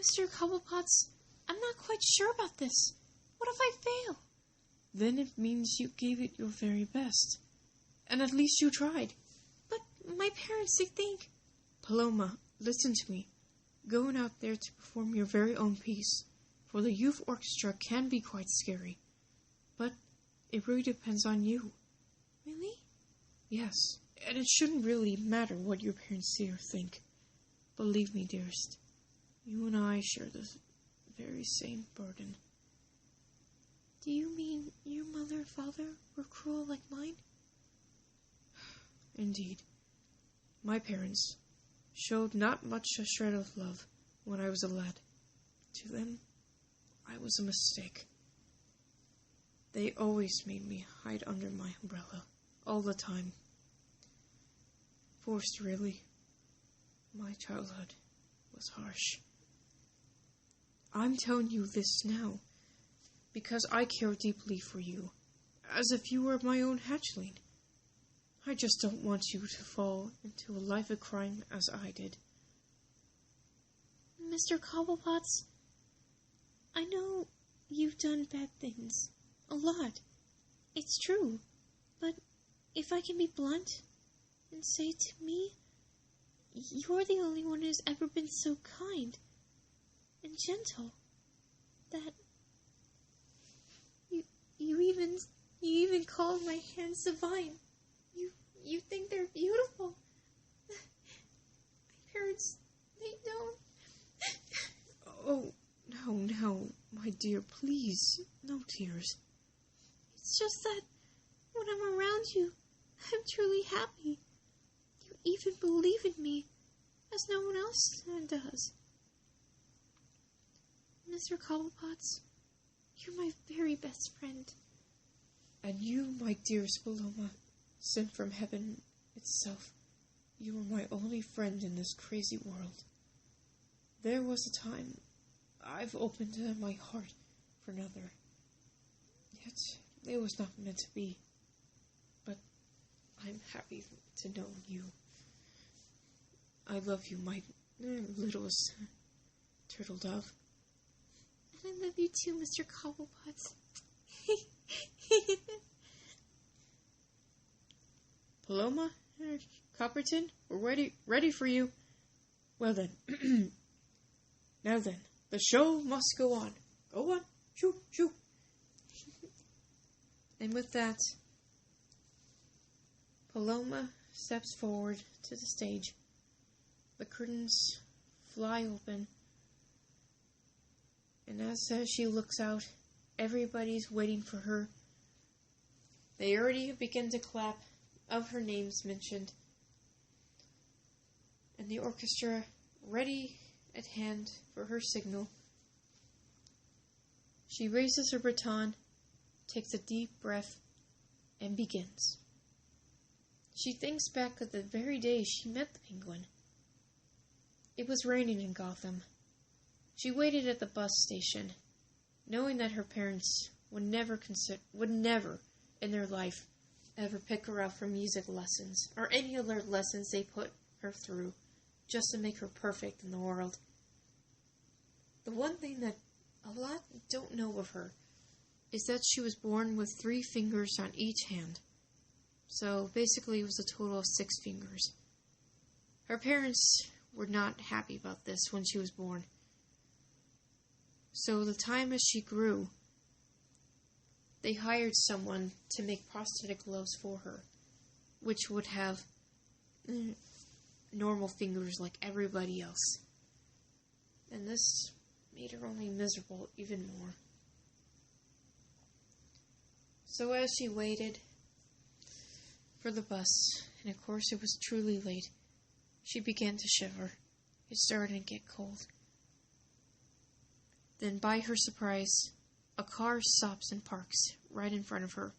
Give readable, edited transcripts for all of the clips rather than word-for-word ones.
Mr. Cobblepots, I'm not quite sure about this. What if I fail? Then it means you gave it your very best. And at least you tried. But my parents, they think... Paloma, listen to me. Going out there to perform your very own piece for the youth orchestra can be quite scary. But it really depends on you. Really? Yes, and it shouldn't really matter what your parents say or think. Believe me, dearest, you and I share the very same burden. Do you mean your mother and father were cruel like mine? Indeed. My parents showed not much a shred of love when I was a lad. To them, I was a mistake. They always made me hide under my umbrella, all the time. Forced, really. My childhood was harsh. I'm telling you this now, because I care deeply for you, as if you were my own hatchling. I just don't want you to fall into a life of crime as I did. Mr. Cobblepots, I know you've done bad things. A lot. It's true. But if I can be blunt and say to me, you're the only one who's ever been so kind and gentle that you even call my hands divine. You think they're beautiful. My parents, they don't. Oh, no, my dear, please, no tears. It's just that when I'm around you, I'm truly happy. You even believe in me, as no one else does. Mr. Cobblepots, you're my very best friend. And you, my dearest Paloma, sent from heaven itself, you were my only friend in this crazy world. There was a time I've opened my heart for another, yet it was not meant to be. But I'm happy to know you. I love you, my littlest turtle dove. And I love you too, Mr. Cobblepots. Paloma, Copperton, we're ready for you. Well then, now then, the show must go on. Go on, shoo. And with that, Paloma steps forward to the stage. The curtains fly open, and as she looks out, everybody's waiting for her. They already begin to clap of her names mentioned, and the orchestra ready at hand for her signal. She raises her baton, takes a deep breath, and begins. She thinks back of the very day she met the penguin. It was raining in Gotham. She waited at the bus station, knowing that her parents would never in their life ever pick her up for music lessons or any other lessons they put her through just to make her perfect in the world. The one thing that a lot don't know of her is that she was born with 3 fingers on each hand. So basically it was a total of 6 fingers. Her parents were not happy about this when she was born. So the time as she grew, they hired someone to make prosthetic gloves for her, which would have normal fingers like everybody else. And this made her only miserable even more. So as she waited for the bus, and of course it was truly late, she began to shiver. It started to get cold. Then, by her surprise, a car stops and parks right in front of her.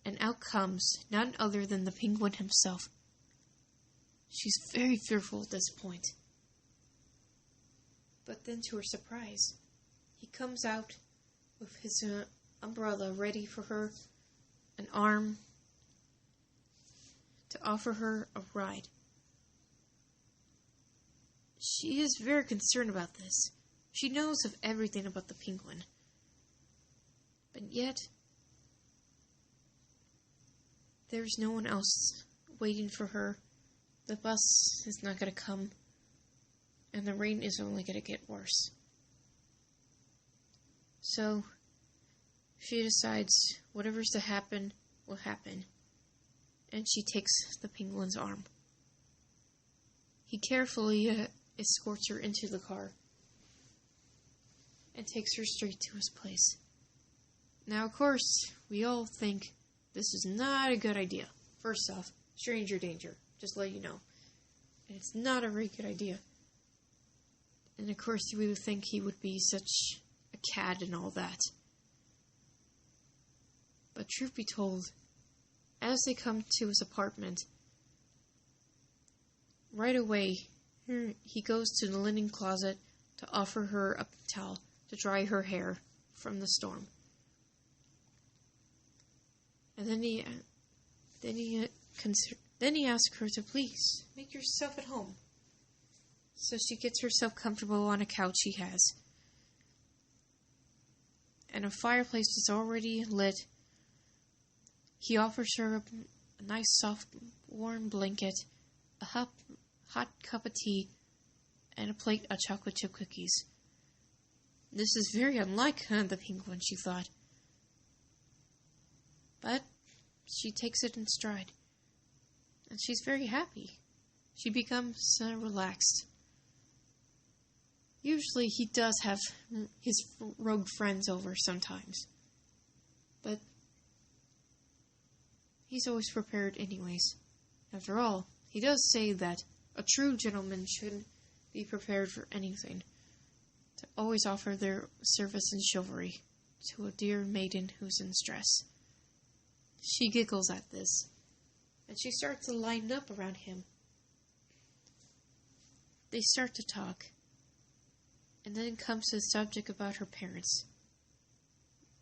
And out comes none other than the penguin himself. She's very fearful at this point. But then, to her surprise, he comes out with his umbrella ready for her, an arm to offer her a ride. She is very concerned about this. She knows of everything about the penguin. But yet, there's no one else waiting for her. The bus is not going to come, and the rain is only going to get worse. So, she decides whatever's to happen will happen, and she takes the penguin's arm. He carefully escorts her into the car and takes her straight to his place. Now, of course, we all think this is not a good idea. First off, stranger danger, just let you know. And it's not a very good idea. And of course, we would think he would be such a cad and all that. But truth be told, as they come to his apartment, right away, he goes to the linen closet to offer her a towel to dry her hair from the storm. And then he asks her to please make yourself at home. So she gets herself comfortable on a couch he has. And a fireplace is already lit. He offers her a nice, soft, warm blanket, a hot cup of tea, and a plate of chocolate chip cookies. This is very unlike the penguin, she thought. But she takes it in stride. And she's very happy. She becomes relaxed. Usually he does have his rogue friends over sometimes. But he's always prepared anyways. After all, he does say that a true gentleman should be prepared for anything. To always offer their service and chivalry to a dear maiden who's in stress. She giggles at this, and she starts to line up around him. They start to talk, and then comes to the subject about her parents.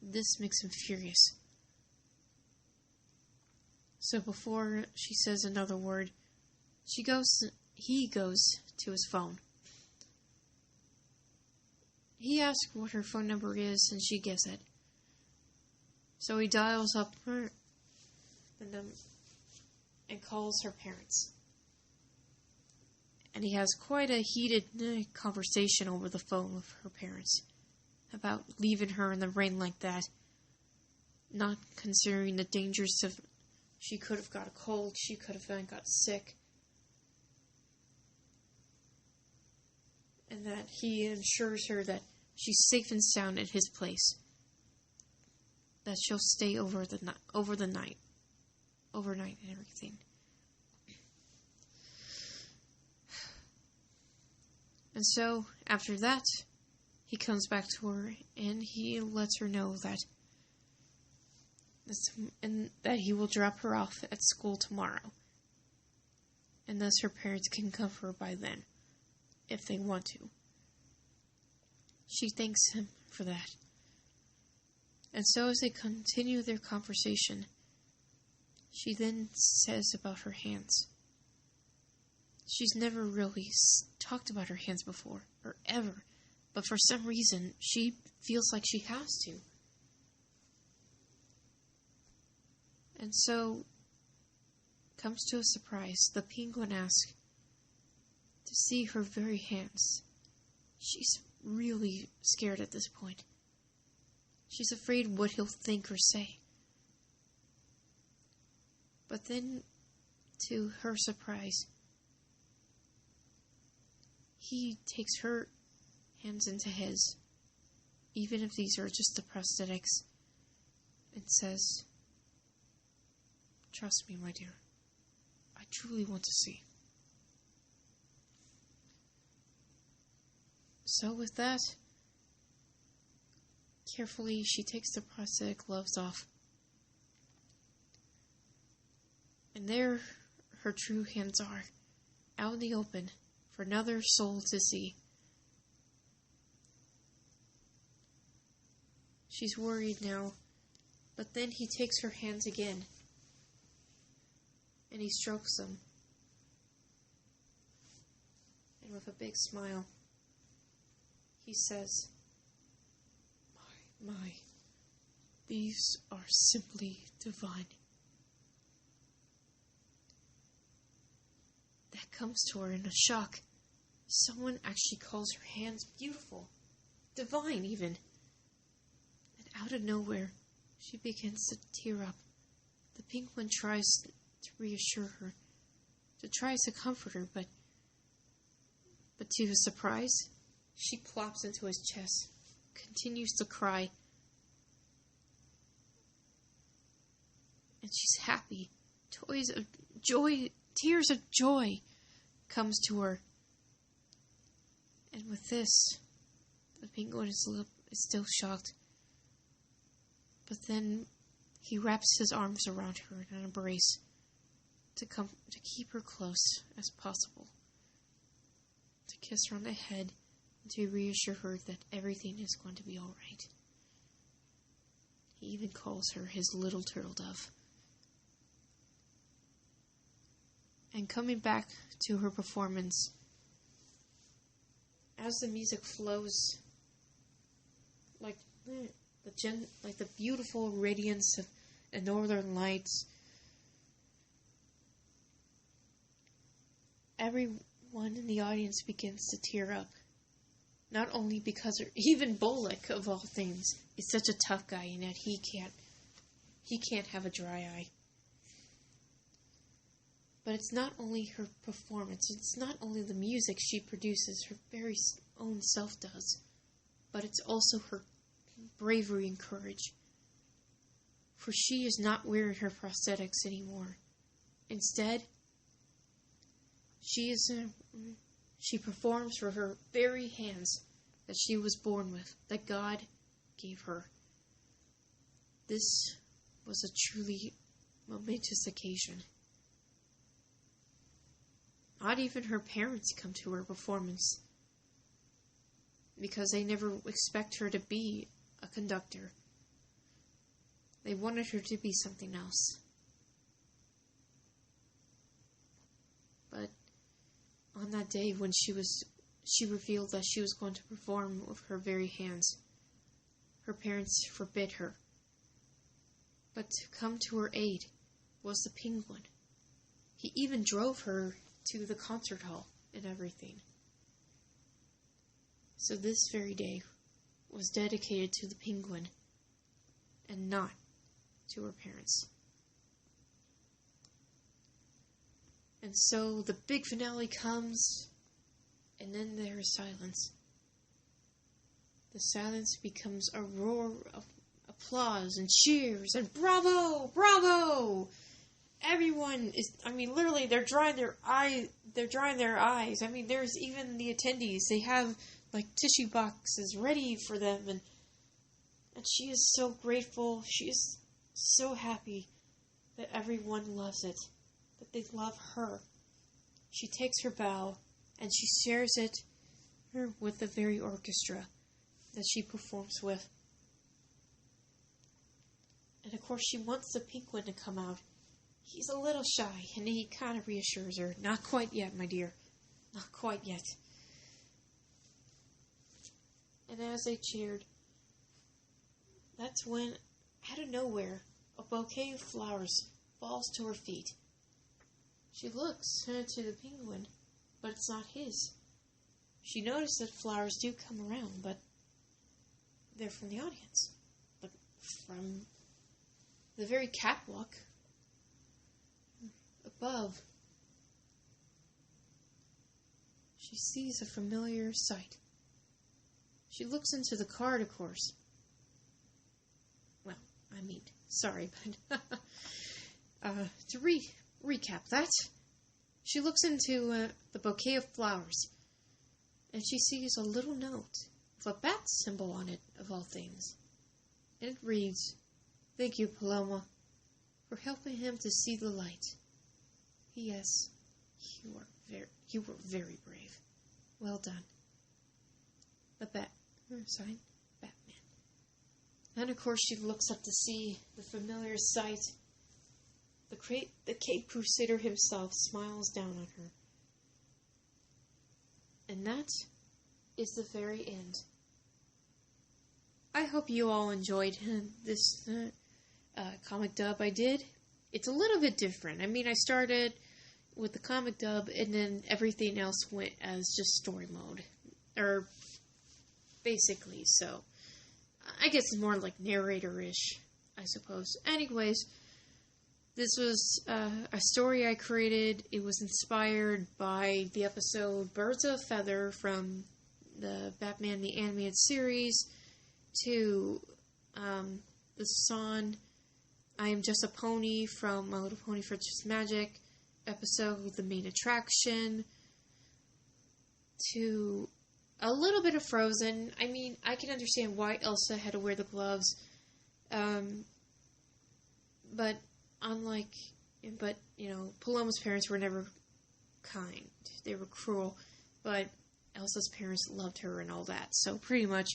This makes him furious. So before she says another word, he goes to his phone. He asks what her phone number is, and she gives it. So he dials up her and calls her parents. And he has quite a heated conversation over the phone with her parents about leaving her in the rain like that, not considering the dangers of she could have got a cold, she could have got sick, and that he assures her that she's safe and sound at his place, that she'll stay overnight and everything. And so, after that, he comes back to her, and he lets her know that he will drop her off at school tomorrow. And thus her parents can come for her by then, if they want to. She thanks him for that. And so as they continue their conversation, she then says about her hands. She's never really talked about her hands before, or ever, but for some reason, she feels like she has to. And so, comes to a surprise, the penguin asks to see her very hands. She's really scared at this point. She's afraid what he'll think or say. But then, to her surprise, he takes her hands into his, even if these are just the prosthetics, and says, "Trust me, my dear. I truly want to see." So with that, carefully she takes the prosthetic gloves off. And there her true hands are, out in the open, for another soul to see. She's worried now, but then he takes her hands again, and he strokes them, and with a big smile, he says, My, these are simply divine. That comes to her in a shock. Someone actually calls her hands beautiful, divine even. And out of nowhere, she begins to tear up. The penguin tries to reassure her, tries to comfort her, but to his surprise, she plops into his chest, continues to cry, and she's happy. Tears of joy comes to her. And with this, the penguin is still shocked. But then he wraps his arms around her in an embrace to keep her close as possible, to kiss her on the head and to reassure her that everything is going to be all right. He even calls her his little turtle dove. And coming back to her performance, as the music flows, like the beautiful radiance of the northern lights, everyone in the audience begins to tear up. Not only because even Bullock, of all things, is such a tough guy, and that he can't have a dry eye. But it's not only her performance, it's not only the music she produces, her very own self does, but it's also her bravery and courage. For she is not wearing her prosthetics anymore. Instead, she performs for her very hands that she was born with, that God gave her. This was a truly momentous occasion. Not even her parents come to her performance, because they never expect her to be a conductor. They wanted her to be something else. But on that day when she revealed that she was going to perform with her very hands, her parents forbid her. But to come to her aid was the penguin. He even drove her to the concert hall and everything. So this very day was dedicated to the penguin and not to her parents. And so the big finale comes, and then there is silence. The silence becomes a roar of applause and cheers and bravo, bravo! Everyone is, literally, they're drying their eyes. There's even the attendees. They have, tissue boxes ready for them, and she is so grateful. She is so happy that everyone loves it, that they love her. She takes her bow, and she shares it with the very orchestra that she performs with. And of course, she wants the penguin to come out. He's a little shy, and he kind of reassures her, "Not quite yet, my dear. Not quite yet." And as they cheered, that's when, out of nowhere, a bouquet of flowers falls to her feet. She looks to the penguin, but it's not his. She noticed that flowers do come around, but they're from the audience. But from the very catwalk above, she sees a familiar sight. She looks into the card, of course. Sorry, but to recap that, she looks into the bouquet of flowers, and she sees a little note with a bat symbol on it, of all things. And it reads, "Thank you, Paloma, for helping him to see the light. P.S. You were very brave. Well done." The sign, Batman. And of course she looks up to see the familiar sight. The Cape Crusader himself smiles down on her. And And that is the very end. I hope you all enjoyed this comic dub I did. It's a little bit different. I mean, I started with the comic dub, and then everything else went as just story mode. Or, basically, so. I guess it's more like narrator-ish, I suppose. Anyways, this was a story I created. It was inspired by the episode Birds of a Feather from the Batman the Animated Series, to the song I Am Just a Pony from My Little Pony Friendship's Magic episode with the main attraction, to a little bit of Frozen. I mean, I can understand why Elsa had to wear the gloves, but Paloma's parents were never kind. They were cruel, but Elsa's parents loved her and all that. So pretty much,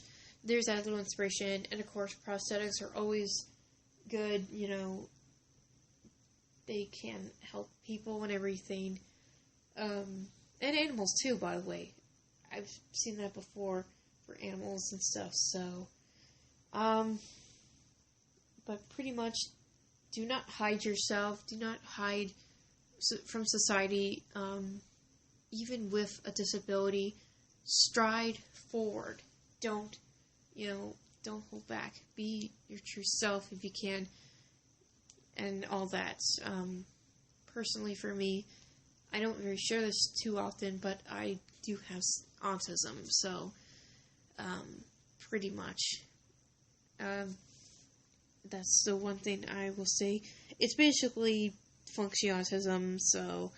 there's that little inspiration. And of course, prosthetics are always good. They can help people and everything, and animals too. By the way, I've seen that before for animals and stuff. So, but pretty much, do not hide yourself. Do not hide from society. Even with a disability, stride forward. Don't hold back. Be your true self if you can, and all that. Personally, for me, I don't really share this too often, but I do have autism, so pretty much. That's the one thing I will say. It's basically functional autism, so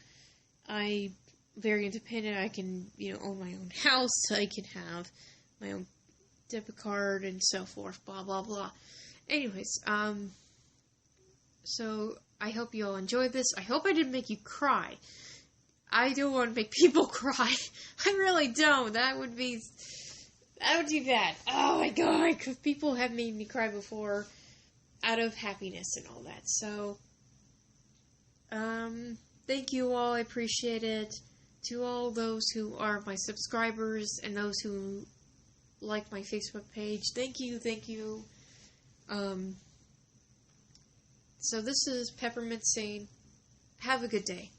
I'm very independent. I can, own my own house. I can have my own debit card and so forth, blah, blah, blah. Anyways, so I hope you all enjoyed this. I hope I didn't make you cry. I don't want to make people cry. I really don't. That would be bad. Oh my god, because people have made me cry before out of happiness and all that. So, thank you all. I appreciate it. To all those who are my subscribers and those who like my Facebook page, thank you. So this is Peppermint saying, have a good day.